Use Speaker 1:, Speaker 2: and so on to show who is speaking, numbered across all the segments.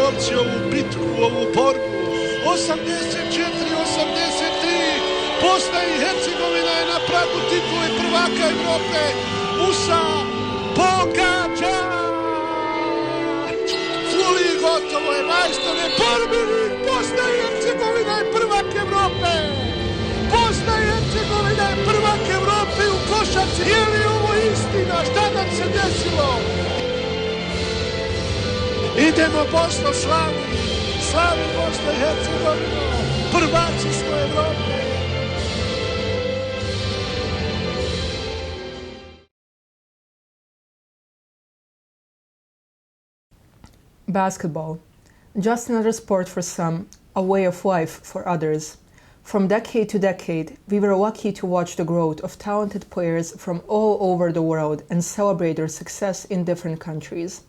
Speaker 1: momci, ovu bitku, ovu borbu. 84-83, Bosna i Hercegovina je na pragu titule prvaka Evrope. Musa pogađa! Fuli, gotovo je, majstore, borbenik! Bosna i Hercegovina je prvak Evrope! Bosna i Hercegovina je prvak Evrope u košarci! Je li ovo istina? Šta nam se desilo? Idemo Bosno, slavi! Slavi Bosna i Hercegovina! Prvaci smo Evrope!
Speaker 2: Basketball. Just another sport for some, a way of life for others. From decade to decade, we were lucky to watch the growth of talented players from all over the world and celebrate their success in different countries.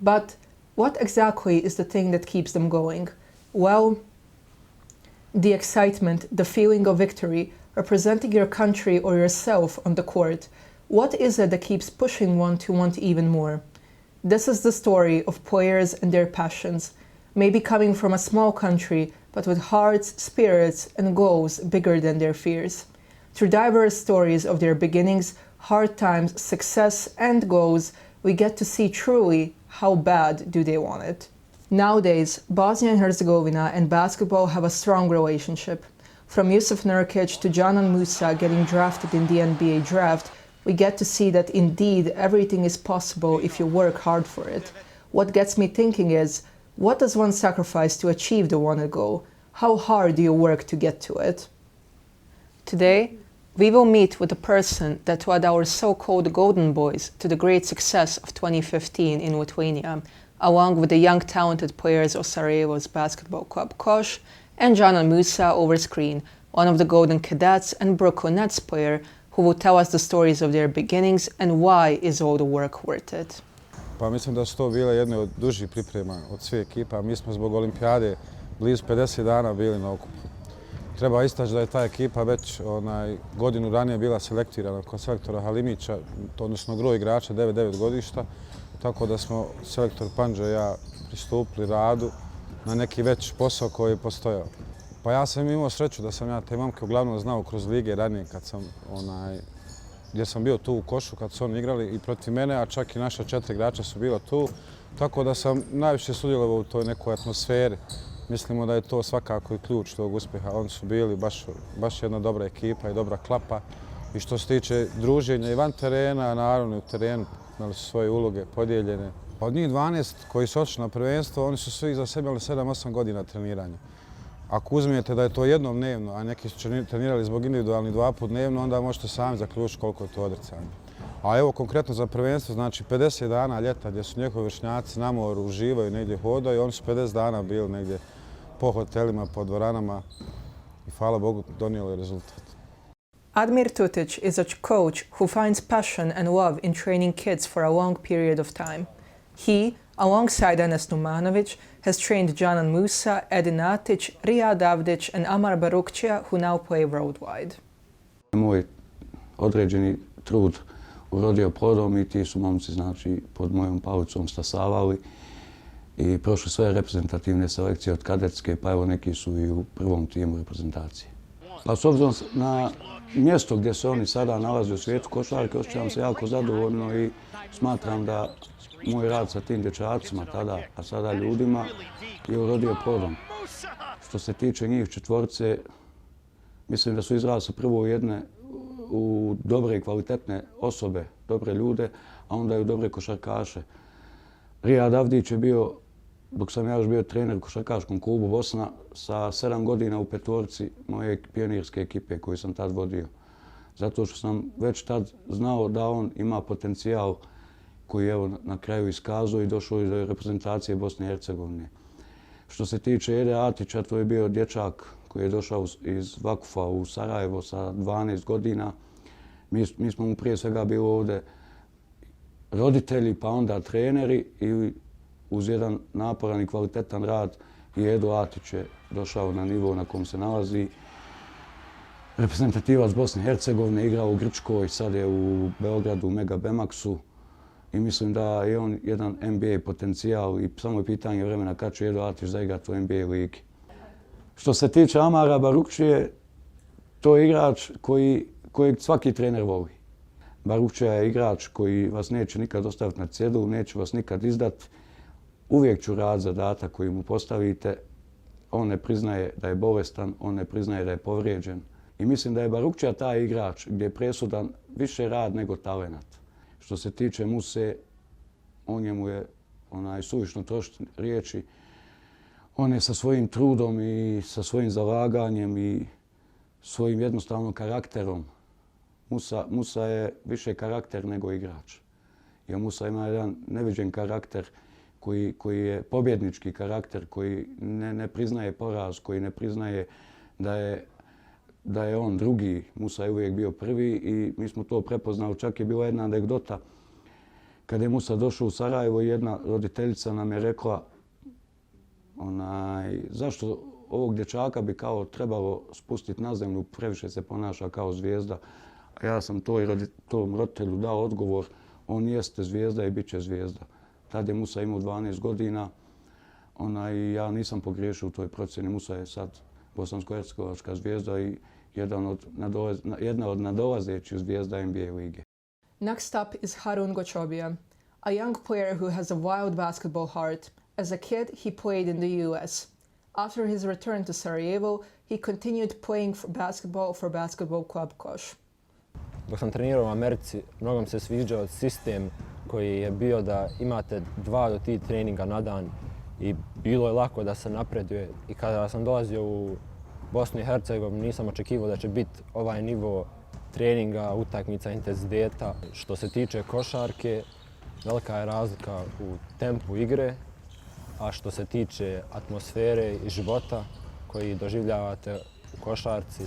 Speaker 2: But what exactly is the thing that keeps them going? Well, the excitement, the feeling of victory, representing your country or yourself on the court. What is it that keeps pushing one to want even more? This is the story of players and their passions, maybe coming from a small country, but with hearts, spirits, and goals bigger than their fears. Through diverse stories of their beginnings, hard times, success, and goals, we get to see truly how bad do they want it. Nowadays, Bosnia and Herzegovina and basketball have a strong relationship. From Yusuf Nurkic to Canan Musa getting drafted in the NBA draft, we get to see that indeed everything is possible if you work hard for it. What gets me thinking is, what does one sacrifice to achieve the wanted goal? How hard do you work to get to it? Today, we will meet with a person that led our so-called Golden Boys to the great success of 2015 in Lithuania, along with the young talented players of Sarajevo's basketball club Koš and Canan Musa over screen, one of the Golden Cadets and Brooklyn Nets player, who will tell us the stories of their beginnings and why is all the work worth it.
Speaker 3: Pa mislim da su to bile jedne od dužih priprema od svih ekipa. Mi smo zbog olimpijade blizu 50 dana bili na okupu. Treba istaći da je ta ekipa već godinu ranije bila selektirana kod selektora Halimića, odnosno gro igrača 9 godišta, tako da smo selektor Pandža i ja pristupili radu na neki već posao koji je postojao. Pa ja sam imao sreću da sam ja te momke uglavnom znao kroz lige ranije kad sam gdje sam bio tu u Košu kad su oni igrali i protiv mene, a čak i naša 4 igrača su bila tu. Tako da sam najviše sudjelovao u toj nekoj atmosferi. Mislimo da je to svakako i ključ tog uspjeha. Oni su bili baš jedna dobra ekipa i dobra klapa. I što se tiče druženja i van terena, naravno i u terenu, imali su svoje uloge podijeljene. Od njih 12 koji su otišli na prvenstvo, oni su svi za sebe imali 7-8 godina treniranja. Ako uzmijete da je to jednom dnevno, a neki su trenirali zbog individualnih 2 puta dnevno, onda možete sami zaključiti koliko je to odricanje. A evo konkretno za prvenstvo, znači 50 dana ljeta gdje su njihovi vršnjaci na moru, uživaju, negdje hodaju, oni su 50 dana bili negdje po hotelima, po dvoranama i hvala Bogu donijeli rezultat.
Speaker 2: Admir Tutic is a coach who finds passion and love in training kids for a long period of time. He, alongside Enes Numanovic, has trained Canan Musa, Edin Atić, Riyad Avdić and Amar Barukčija, who now play worldwide.
Speaker 4: Moj određeni trud urodio plodom i ti su momci znači, pod mojom palicom stasavali i prošli sve reprezentativne selekcije od kadetske, pa evo neki su i u prvom timu reprezentacije. Pa s obzirom na mjesto gdje se oni sada nalaze u svijetu košarke, osjećam se jako zadovoljno i smatram da moj rad sa tim dječacima tada, a sada ljudima, je urodio plodom. Što se tiče njih 4, mislim da su izrasli prvo u dobre i kvalitetne osobe, dobre ljude, a onda i u dobre košarkaše. Riyad Avdić je bio, dok sam ja još bio trener u košarkaškom klubu Bosna, sa 7 godina u 5 moje pionirske ekipe koju sam tad vodio. Zato što sam već tad znao da on ima potencijal koji je na kraju iskazao i došao iz reprezentacije Bosne i Hercegovine. Što se tiče Ede Atića, to je bio dječak koji je došao iz Vakufa u Sarajevo sa 12 godina. Mi smo mu prije svega bili ovdje roditelji, pa onda treneri i uz jedan naporan i kvalitetan rad i Edo Atić je došao na nivo na kom se nalazi. Reprezentativac Bosne i Hercegovine, igrao u Grčkoj, sad je u Beogradu u Mega Bemaksu. I mislim da je on jedan NBA potencijal i samo je pitanje vremena kad će jedno otići da igrati u NBA ligi. Što se tiče Amara Barukčije, to je igrač kojeg svaki trener voli. Barukčija je igrač koji vas neće nikad ostaviti na cjedilu, neće vas nikad izdati. Uvijek ću raditi zadatak koji mu postavite. On ne priznaje da je bolestan, on ne priznaje da je povrijeđen. I mislim da je Barukčija taj igrač gdje je presudan više rad nego talenat. Što se tiče Muse, on njemu je suvišno trošiti riječi. On je sa svojim trudom i sa svojim zalaganjem i svojim jednostavnom karakterom. Musa je više karakter nego igrač. Jer Musa ima jedan neviđen karakter koji je pobjednički karakter, koji ne priznaje poraz, koji ne priznaje da je on drugi. Musa je uvijek bio prvi i mi smo to prepoznali. Čak je bila jedna anegdota. Kad je Musa došao u Sarajevo, jedna roditeljica nam je rekla zašto ovog dječaka bi kao trebalo spustiti na zemlju, previše se ponaša kao zvijezda. A ja sam tom roditelju dao odgovor, on jeste zvijezda i bit će zvijezda. Tad je Musa imao 12 godina i ja nisam pogriješio u toj procjeni. Musa je sad bosansko-hercegovačka zvijezda i jedna od nadolazećih zvijezda NBA lige.
Speaker 2: Next up is Harun Gočobija, a young player who has a wild basketball heart. As a kid, he played in the US. After his return to Sarajevo, he continued playing for Basketball Club Koš.
Speaker 5: Dok sam trenirao u Americi, mnogo mi se sviđao sistem koji je bio da imate 2 do 3 treninga na dan i bilo je lako da se napreduje. I kada sam dolazio u Bosnu i Hercegovinu, nisam očekivao da će biti ovaj nivo treninga, utakmica, intenziteta. Što se tiče košarke, velika je razlika u tempu igre, a što se tiče atmosfere i života koji doživljavate u košarci,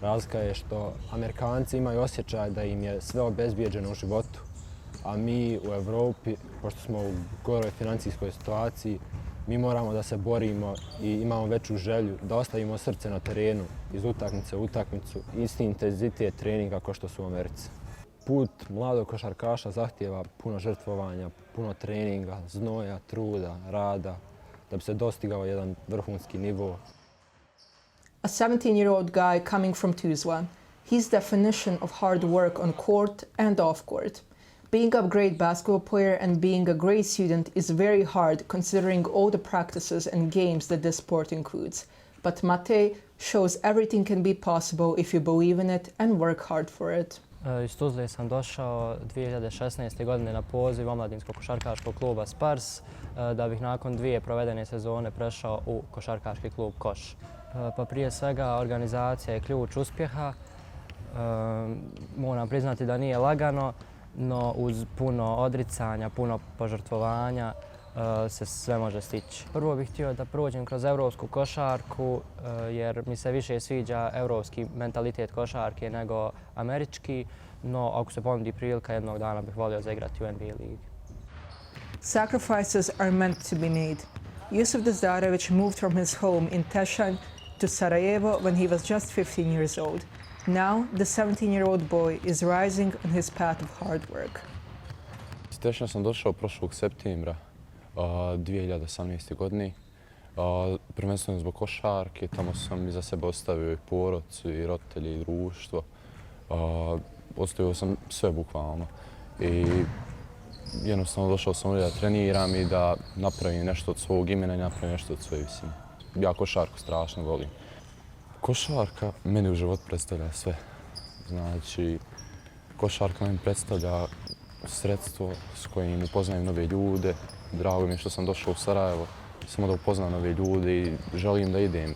Speaker 5: razlika je što Amerikanci imaju osjećaj da im je sve obezbijeđeno u životu, a mi u Europi, pošto smo u goroj financijskoj situaciji, mi moramo da se borimo i imamo veću želju da ostavimo srce na terenu iz utakmice u utakmicu, isti intenzitet treninga kao što su u Americi. Put mladog košarkaša zahtijeva puno žrtvovanja, puno treninga, znoja, truda, rada, da bi se dostigao jedan vrhunski nivo.
Speaker 2: A 17-year-old guy coming from Tuzla, his definition of hard work on court and off court. Being a great basketball player and being a great student is very hard considering all the practices and games that this sport includes. But Matej shows everything can be possible if you believe in it and work hard for it.
Speaker 6: Iz Tuzle sam došao 2016. godine na poziv omladinskog košarkaškog kluba Spars, da bih nakon 2 provedene sezone prešao u košarkaški klub Koš. Pa prije svega organizacija je ključ uspjeha. Moram priznati da nije lagano, no uz puno odricanja, puno požrtvovanja se sve može stići. Prvo bih htio da prođem kroz europsku košarku jer mi se više sviđa europski mentalitet košarke nego američki, no ako se ponudi prilika jednog dana bih volio zaigrati u NBA ligi.
Speaker 2: Sacrifices are meant to be made. Yusuf Dezdarević moved from his home in Tešanj to Sarajevo when he was just 15 years old. Now, the 17-year-old boy is rising on his path of hard work.
Speaker 7: Iz Tešnja sam došao prošlog septembra 2018. godine. Prvenstveno zbog košarke, tamo sam iza sebe ostavio i porodicu, i roditelje, i društvo. Ostavio sam sve bukvalno. I jednostavno došao sam ovdje da treniram i da napravim nešto od svog imena i napravim nešto od svoje visine. Ja košarku strašno volim. Košarka meni u životu predstavlja sve. Znači, košarka meni predstavlja sredstvo s kojim upoznajem nove ljude. Drago mi je što sam došao u Sarajevo, samo da upoznam nove ljude i želim da idem.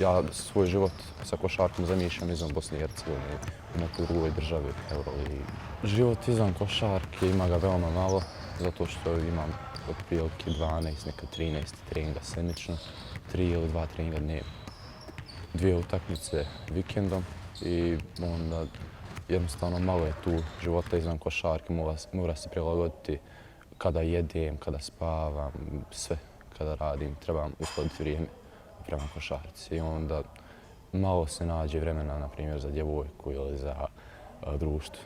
Speaker 7: Ja svoj život sa košarkom zamišljam izvan Bosne i Hercegovine, u nekoj drugoj državi, Euroligi. Život izvan košarke ima ga veoma malo, zato što imam otprilike 12, neka 13 treninga sedmično, 3 ili 2 treninga dnevno. 2 utakmice vikendom i onda jednostavno malo je tu života izvan košarke, mora se prilagoditi kada jedem, kada spavam, sve kada radim, trebam uskladiti vrijeme prema košarci i onda malo se nađe vremena, na primjer, za djevojku ili za društvo.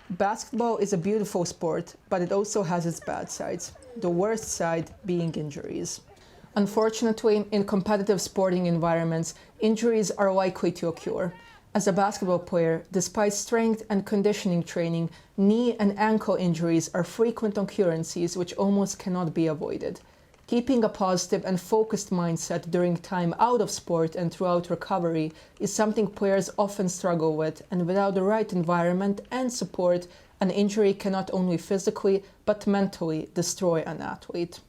Speaker 2: Basketball is a beautiful sport, but it also has its bad sides, the worst side being injuries. Unfortunately, in competitive sporting environments, injuries are likely to occur. As a basketball player, despite strength and conditioning training, knee and ankle injuries are frequent occurrences which almost cannot be avoided. Keeping a positive and focused mindset during time out of sport and throughout recovery is something players often struggle with, and without the right environment and support, an injury can not only physically but mentally destroy an athlete.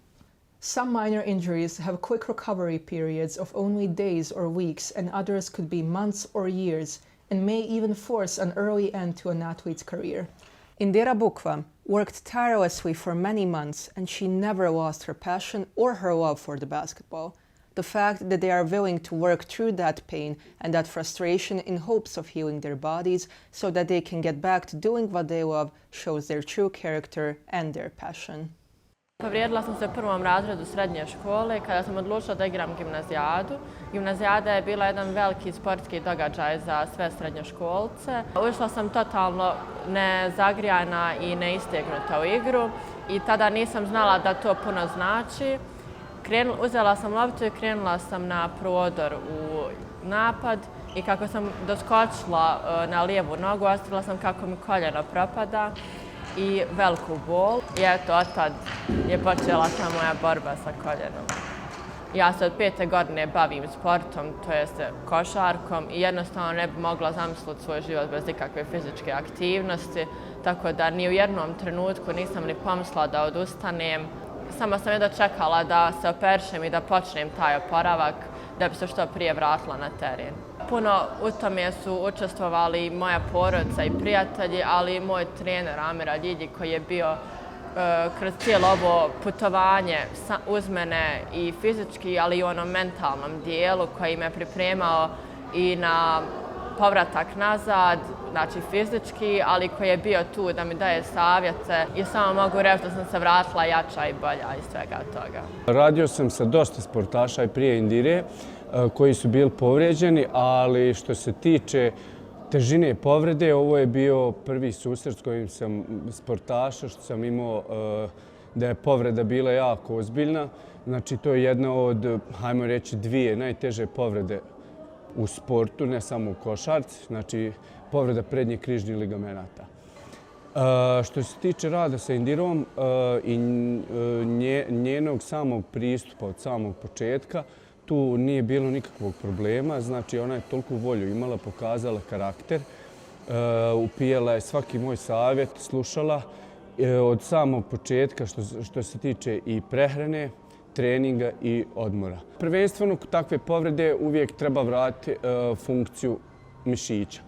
Speaker 2: Some minor injuries have quick recovery periods of only days or weeks, and others could be months or years, and may even force an early end to an athlete's career. Indira Bukva worked tirelessly for many months, and she never lost her passion or her love for the basketball. The fact that they are willing to work through that pain and that frustration in hopes of healing their bodies so that they can get back to doing what they love shows their true character and their passion.
Speaker 8: Povrijedila sam se u prvom razredu srednje škole kada sam odlučila da igram gimnazijadu. Gimnazijada je bila jedan veliki sportski događaj za sve srednjoškolce. Ušla sam totalno nezagrijana i neisteknuta u igru i tada nisam znala da to puno znači. Uzela sam loptu i krenula sam na prodor u napad i kako sam doskočila na lijevu nogu, osjetila sam kako mi koljeno propada i veliku bol. I eto, od tad je počela ta moja borba sa koljenom. Ja se od 5. godine bavim sportom, to jest košarkom, i jednostavno ne bi mogla zamisliti svoj život bez ikakve fizičke aktivnosti, tako da ni u jednom trenutku nisam ni pomislila da odustanem. Samo sam jedno čekala da se operišem i da počnem taj oporavak, da bi se što prije vratila na teren. Puno u tome su učestvovali moja porodica i prijatelji, ali i moj trener Amir Aljidji koji je bio kroz cijelo ovo putovanje uz mene i fizički, ali i u onom mentalnom dijelu koji me pripremao i na povratak nazad, znači fizički, ali koji je bio tu da mi daje savjete i samo mogu reći da sam se vratila jača i bolja iz svega toga.
Speaker 9: Radio sam sa dosta sportaša i prije Indire koji su bili povrijeđeni, ali što se tiče težine povrede, ovo je bio prvi susret s kojim sam sportaša, što sam imao da je povreda bila jako ozbiljna. Znači to je jedna od, hajmo reći, 2 najteže povrede u sportu, ne samo u košarci, znači povreda prednjih križnih ligamenata. Što se tiče rada sa Indirom i njenog samog pristupa od samog početka, tu nije bilo nikakvog problema, znači ona je toliku volju imala, pokazala karakter, upijala je svaki moj savjet, slušala od samog početka što se tiče i prehrane, treninga i odmora. Prvenstveno takve povrede uvijek treba vratiti funkciju mišića,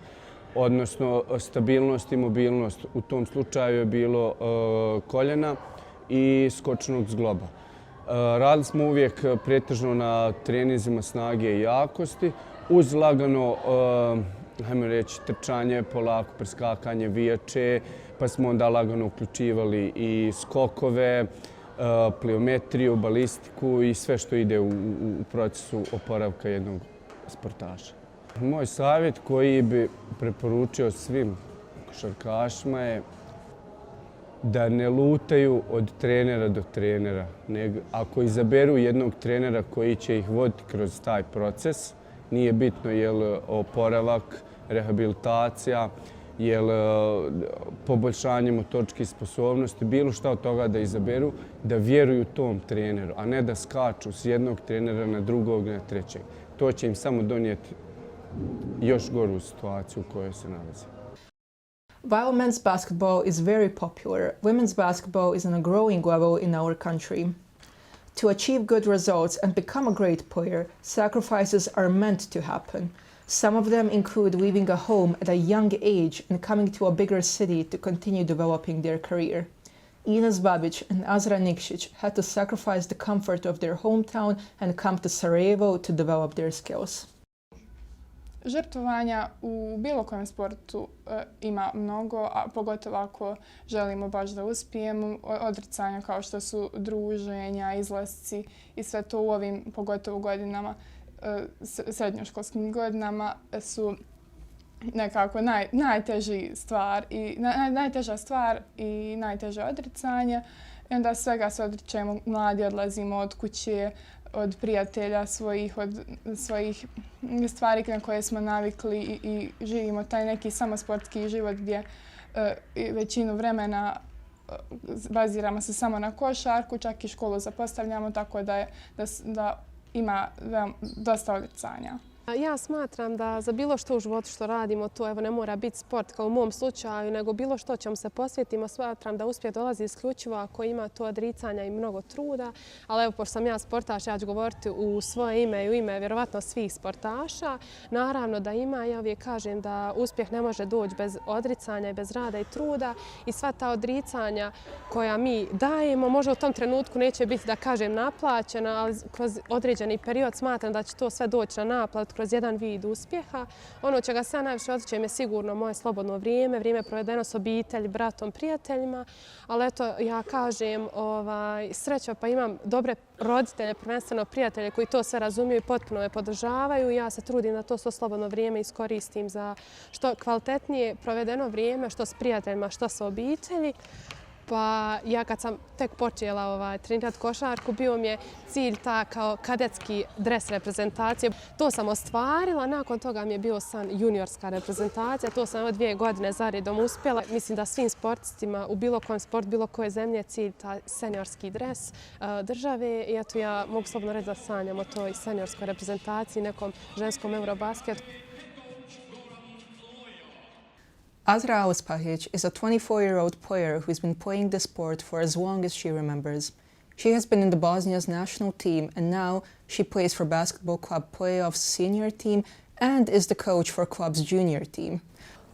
Speaker 9: odnosno stabilnost i mobilnost. U tom slučaju je bilo koljena i skočnog zgloba. Radili smo uvijek pretežno na treninzima snage i jakosti, uz lagano, hajmo reći, trčanje, polako preskakanje, vijače, pa smo onda lagano uključivali i skokove, pliometriju, balistiku i sve što ide u procesu oporavka jednog sportaša. Moj savjet koji bi preporučio svim košarkašima je da ne lutaju od trenera do trenera. Ako izaberu jednog trenera koji će ih voditi kroz taj proces, nije bitno je li oporavak, rehabilitacija, je li poboljšanje motoričkih sposobnosti, bilo šta od toga da izaberu, da vjeruju tom treneru, a ne da skaču s jednog trenera na drugog, na trećeg. To će im samo donijeti još goru situaciju u kojoj se nalaze.
Speaker 2: While men's basketball is very popular, women's basketball is on a growing level in our country. To achieve good results and become a great player, sacrifices are meant to happen. Some of them include leaving a home at a young age and coming to a bigger city to continue developing their career. Ines Babić and Azra Nikšić had to sacrifice the comfort of their hometown and come to Sarajevo to develop their skills.
Speaker 10: Žrtvovanja u bilo kojem sportu ima mnogo, a pogotovo ako želimo baš da uspijemo. Odricanja kao što su druženja, izlasci i sve to u ovim pogotovo godinama, srednjoškolskim godinama su nekako najteža stvar i najteže odricanje. I onda svega se odričemo, mladi odlazimo od kuće, od prijatelja svojih, od svojih stvari na koje smo navikli i živimo taj neki samosportski život gdje većinu vremena baziramo se samo na košarku, čak i školu zapostavljamo, tako da ima dosta odricanja.
Speaker 11: Ja smatram da za bilo što u životu što radimo, to ne mora biti sport kao u mom slučaju, nego bilo što ćemo se posvetimo. Smatram da uspjeh dolazi isključivo ako ima to odricanja i mnogo truda. Ali evo, pošto sam ja sportaš, ja ću govoriti u svoje ime i u ime vjerovatno svih sportaša. Naravno da ima, ja uvijek kažem da uspjeh ne može doći bez odricanja i bez rada i truda. I sva ta odricanja koja mi dajemo, možda u tom trenutku neće biti, da kažem, naplaćena, ali kroz određeni period smatram da će to sve doći na naplatu kroz jedan vid uspjeha. Ono čega se ja najviše odričem je sigurno moje slobodno vrijeme provedeno s obitelji, bratom, prijateljima. Ali eto, ja kažem, sreća pa imam dobre roditelje, prvenstveno prijatelje koji to sve razumiju i potpuno me podržavaju. Ja se trudim da to svo slobodno vrijeme iskoristim za što kvalitetnije provedeno vrijeme, što s prijateljima, što s obitelji. Pa ja kad sam tek počela trenirati košarku, bio mi je cilj ta kao kadetski dres reprezentacije. To sam ostvarila, nakon toga mi je bio san juniorska reprezentacija. To sam 2 godine zaredom uspjela. Mislim da svim sportistima u bilo kojem sportu, bilo koje zemlje cilj taj seniorski dres države. I eto ja mogu slobodno reći da sanjam o toj seniorskoj reprezentaciji, nekom ženskom Eurobasketu.
Speaker 2: Azra Auspahic is a 24-year-old player who's been playing the sport for as long as she remembers. She has been in the Bosnia's national team and now she plays for Basketball Club Playoff's senior team and is the coach for club's junior team.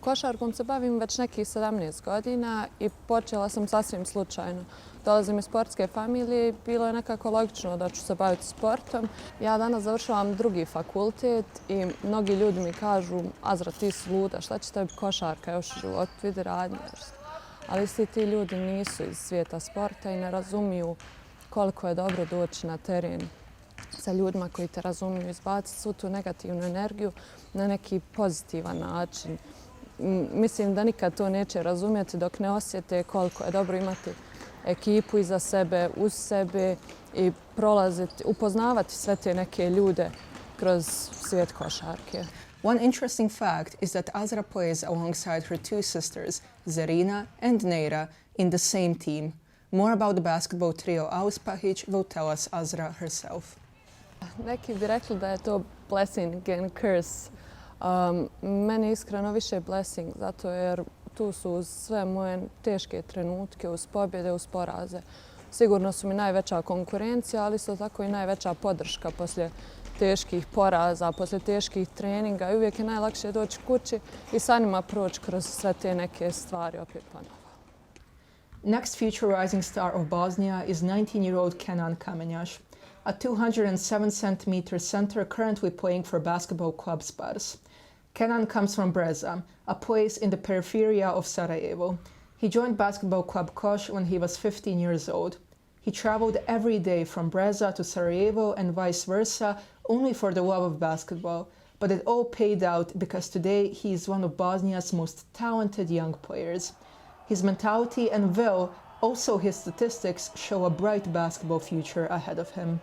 Speaker 12: Košarkom se bavim već nekih 17 godina i počela sam sasvim slučajno. Dolazim iz sportske familije i bilo je nekako logično da ću se baviti sportom. Ja danas završavam 2. fakultet i mnogi ljudi mi kažu: Azra, ti si luda, šta će tebi košarka još u životu, vidi radi nešto. Ali svi ti ljudi nisu iz svijeta sporta i ne razumiju koliko je dobro doći na teren sa ljudima koji te razumiju, izbaciti svu tu negativnu energiju na neki pozitivan način. Mislim da nikad to neće razumjeti dok ne osjete koliko je dobro imati ekipu iza sebe, uz sebe i upoznavati sve te neke ljude kroz svijet košarke.
Speaker 2: One interesting fact is that Azra plays alongside her 2 sisters, Zarina and Neira, in the same team. More about the basketball trio Auspahic will tell us Azra herself.
Speaker 12: Neki bi rekli da je to blessing and curse. Meni iskreno više blessing, zato jer tu su uz sve moje teške trenutke, uz pobjede, uz poraze. Sigurno su mi najveća konkurencija, ali isto tako i najveća podrška poslije teških poraza, poslije teških treninga. I uvijek je najlakše doći kući i sa njima proći kroz sve te neke stvari opet ponovo.
Speaker 2: Next future rising star of Bosnia is 19-year-old Kenan Kamenjaš, a 207-centimeter center currently playing for Basketball Club Spars. Kenan comes from Breza, a place in the periphery of Sarajevo. He joined Basketball Club Koš when he was 15 years old. He traveled every day from Breza to Sarajevo and vice versa, only for the love of basketball. But it all paid out because today he is one of Bosnia's most talented young players. His mentality and will, also his statistics, show a bright basketball future ahead of him.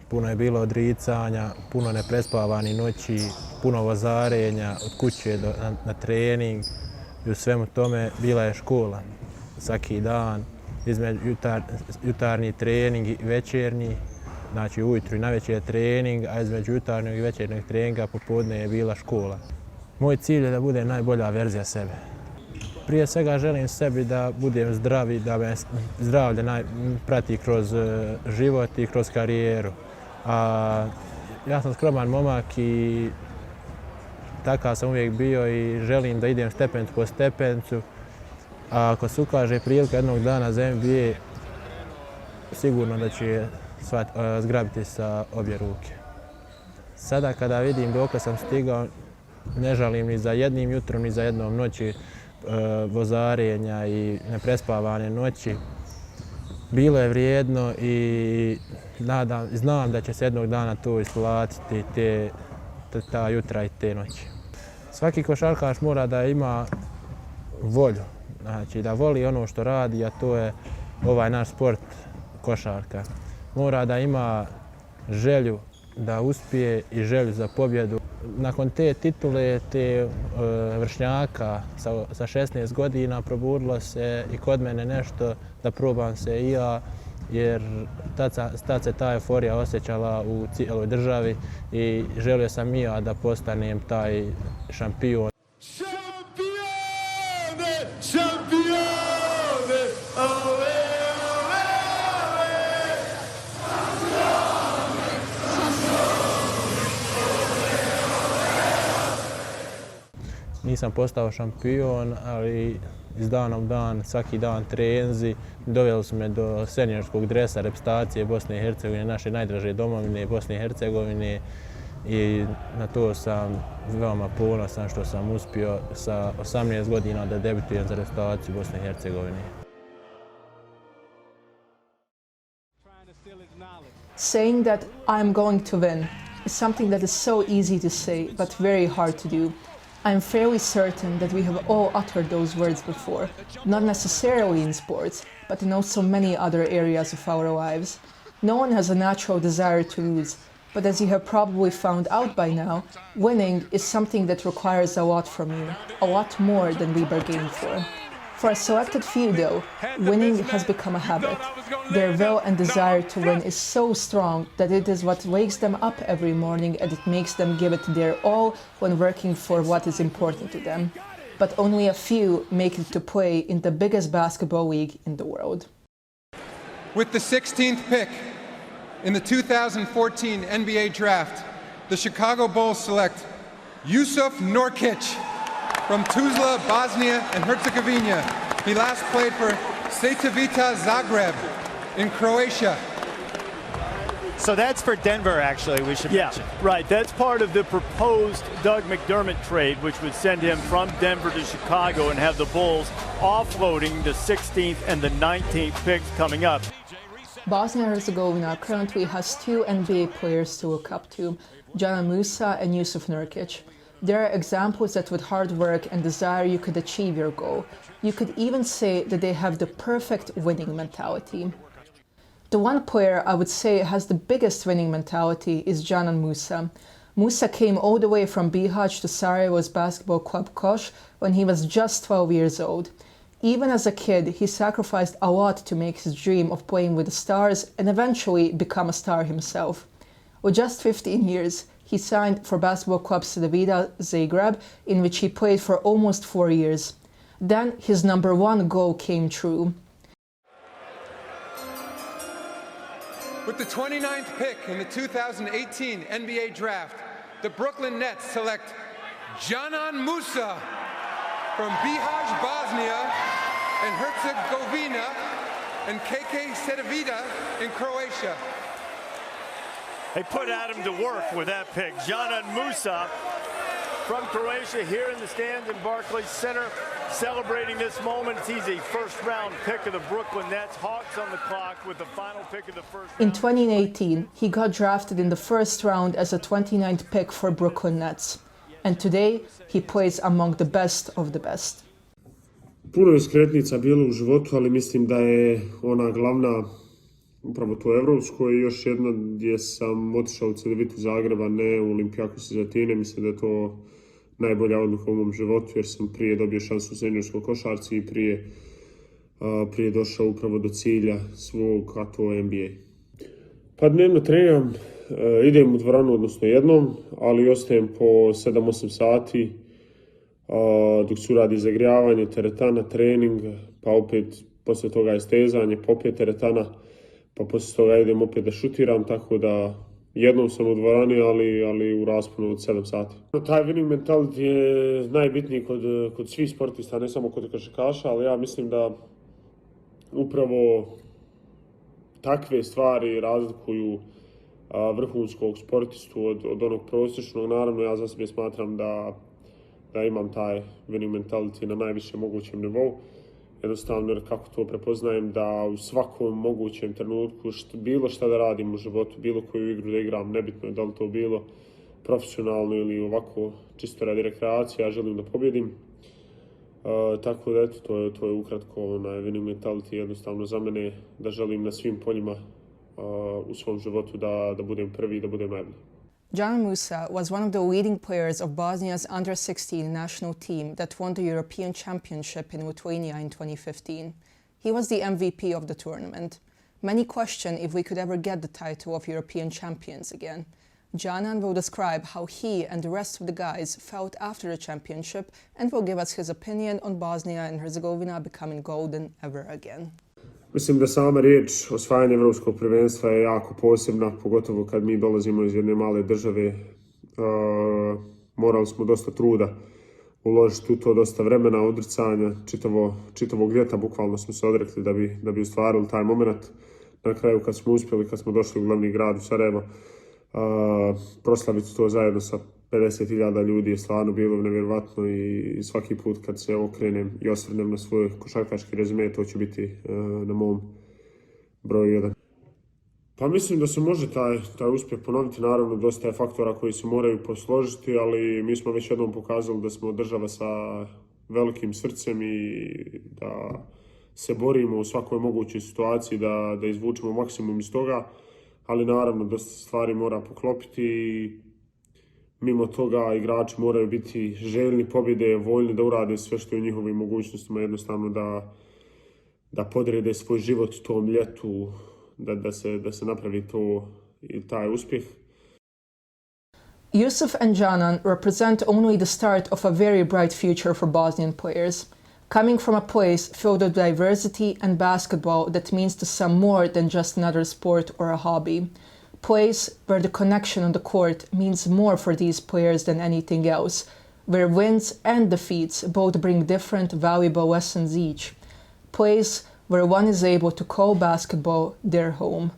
Speaker 13: Puno je bilo odricanja, puno neprespavanih noći, puno vozarenja od kuće na trening i u svemu tome bila je škola. Svaki dan, između jutarnji trening i večernji, znači ujutru i navečer trening, a između jutarnjeg i večernjeg treninga popodne je bila škola. Moj cilj je da budem najbolja verzija sebe. Prije svega želim sebi da budem zdrav i da me zdravlje prati kroz život i kroz karijeru. Ja sam skroman momak i takav sam uvijek bio i želim da idem stepencu po stepencu. A ako se ukaže prilika jednog dana za NBA, sigurno da ću je zgrabiti sa obje ruke. Sada kada vidim dokle sam stigao, ne žalim ni za jednim jutrom, ni za jednom noći vozarenja i neprespavane noći. Bilo je vrijedno i znam da će se jednog dana to isplatiti, ta jutra i te noći. Svaki košarkaš mora da ima volju, znači da voli ono što radi, a to je ovaj naš sport košarka. Mora da ima želju da uspije i želju za pobjedu. Nakon te titule, te vršnjaka sa 16 godina probudilo se i kod mene nešto da probam se i ja, jer tad se ta euforija osjećala u cijeloj državi i želio sam i ja da postanem taj šampion. Nisam postao šampion, ali iz dana u dan, svaki dan treninzi, doveli su me do seniorskog dresa reprezentacije Bosne i Hercegovine, naše najdraže domovine Bosne i Hercegovine, i na to sam veoma ponosan što sam uspio sa 18 godina da debitujem za reprezentaciju Bosne i Hercegovine.
Speaker 2: Saying that I'm going to win is something that is so easy to say, but very hard to do. I'm fairly certain that we have all uttered those words before, not necessarily in sports, but in also many other areas of our lives. No one has a natural desire to lose, but as you have probably found out by now, winning is something that requires a lot from you, a lot more than we bargained for. For a selected few, though, winning has become a habit. Their will and desire to win is so strong that it is what wakes them up every morning, and it makes them give it their all when working for what is important to them. But only a few make it to play in the biggest basketball league in the world.
Speaker 14: With the 16th pick in the 2014 NBA Draft, the Chicago Bulls select Jusuf Nurkic from Tuzla, Bosnia and Herzegovina. He last played for Crvena Zagreb in Croatia.
Speaker 15: So that's for Denver, actually, we should mention.
Speaker 16: Right. That's part of the proposed Doug McDermott trade, which would send him from Denver to Chicago and have the Bulls offloading the 16th and the 19th picks coming up.
Speaker 2: Bosnia and Herzegovina currently has two NBA players to look up to, Džanan Musa and Jusuf Nurkic. There are examples that with hard work and desire you could achieve your goal. You could even say that they have the perfect winning mentality. The one player I would say has the biggest winning mentality is Džanan Musa. Musa came all the way from Bihać to Sarajevo's basketball club Koš when he was just 12 years old. Even as a kid, he sacrificed a lot to make his dream of playing with the stars and eventually become a star himself. With just 15 years, he signed for basketball club Crvena Zagreb, in which he played for almost 4 years. Then his number one goal came true.
Speaker 14: With the 29th pick in the 2018 NBA Draft, the Brooklyn Nets select Džanan Musa from Bihać, Bosnia and Herzegovina, and KK Crvena in Croatia.
Speaker 16: They put Adam to work with that pick. Džanan Musa from Croatia here in the stands in Barclays Center, celebrating this moment. He's a first-round pick of the Brooklyn Nets. Hawks on the clock with the final pick of the first round.
Speaker 2: In 2018, he got drafted in the first round as a 29th pick for Brooklyn Nets. And today, he plays among the best of the best.
Speaker 17: Puno je skretnica bilo u životu, ali mislim da je ona glavna upravo to evropsko i još jedna gdje sam otišao u Crvetu Zagreba, ne u Olimpijakos iz Atine. Mislim da je to najbolja odluka u mom životu jer sam prije dobio šansu u seniorskoj košarci i prije došao upravo do cilja svog, a to je NBA. Pa dnevno treniram, idem u dvoranu, odnosno jednom, ali ostajem po 7-8 sati dok se uradi zagrijavanje, teretana, trening, pa opet poslije toga je stezanje, pa opet teretana, pa poslije toga idem opet da šutiram, tako da jednom sam u dvorani, ali u rasponu od 7 sati. Taj winning mentality je najbitniji kod svih sportista, ne samo kod košarkaša, ali ja mislim da upravo takve stvari razlikuju vrhunskog sportistu od onog prosječnog. Naravno, ja za sebe smatram da imam taj winning mentality na najvišem mogućem nivou. Jednostavno, jer kako to prepoznajem, da u svakom mogućem trenutku bilo šta da radim u životu, bilo koju igru da igram, nebitno je da li to bilo profesionalno ili ovako čisto radi rekreacije, ja želim da pobjedim. Tako da eto, to je ukratko winning mentality jednostavno za mene, da želim na svim poljima u svom životu da budem prvi i da budem najbolji.
Speaker 2: Džanan Musa was one of the leading players of Bosnia's under-16 national team that won the European Championship in Lithuania in 2015. He was the MVP of the tournament. Many question if we could ever get the title of European champions again. Džanan will describe how he and the rest of the guys felt after the championship and will give us his opinion on Bosnia and Herzegovina becoming golden ever again.
Speaker 17: Mislim da sama riječ osvajanje evropskog prvenstva je jako posebna, pogotovo kad mi dolazimo iz jedne male države. Morali smo dosta truda uložiti u to, dosta vremena, odricanja, čitavog ljeta bukvalno smo se odrekli da bi ostvarili taj moment. Na kraju kad smo uspjeli, kad smo došli u glavni grad u Sarajevo, proslaviti to zajedno sa 50.000 ljudi je stvarno bilo nevjerovatno i svaki put kad se okrenem i osvrnem na svoj košarkaški rezime, to će biti na mom broju 1. Pa mislim da se može taj uspjeh ponoviti, naravno dosta je faktora koji se moraju posložiti, ali mi smo već jednom pokazali da smo država sa velikim srcem i da se borimo u svakoj mogućoj situaciji da izvučemo maksimum iz toga, ali naravno dosta stvari mora poklopiti i mimo toga igrači moraju biti željni pobjede, voljni da urade sve što je u njihovim mogućnostima, jednostavno da podrede svoj život tom ljetu, da se napravi taj uspjeh.
Speaker 2: Yusuf and Džanan represent only the start of a very bright future for Bosnian players. Coming from a place filled with diversity and basketball that means to some more than just another sport or a hobby. Place where the connection on the court means more for these players than anything else, where wins and defeats both bring different valuable lessons each. Place where one is able to call basketball their home.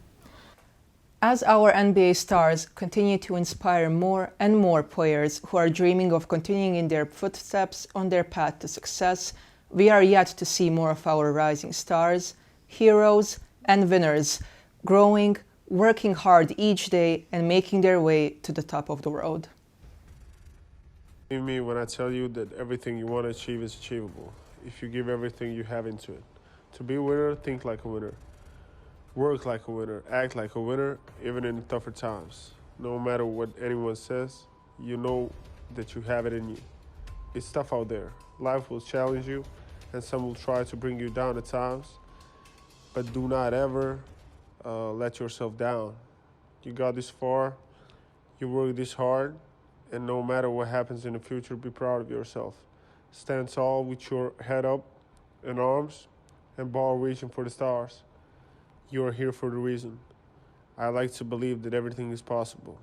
Speaker 2: As our NBA stars continue to inspire more and more players who are dreaming of continuing in their footsteps on their path to success, we are yet to see more of our rising stars, heroes and winners, growing, working hard each day and making their way to the top of the world.
Speaker 17: Believe me when I tell you that everything you want to achieve is achievable, if you give everything you have into it. To be a winner, think like a winner. Work like a winner, act like a winner, even in tougher times. No matter what anyone says, you know that you have it in you. It's tough out there. Life will challenge you, and some will try to bring you down at times. But do not ever let yourself down. You got this far, you work this hard, and no matter what happens in the future, be proud of yourself. Stand tall with your head up and arms and ball reaching for the stars. You are here for a reason. I like to believe that everything is possible.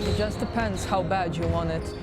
Speaker 2: It just depends how bad you want it.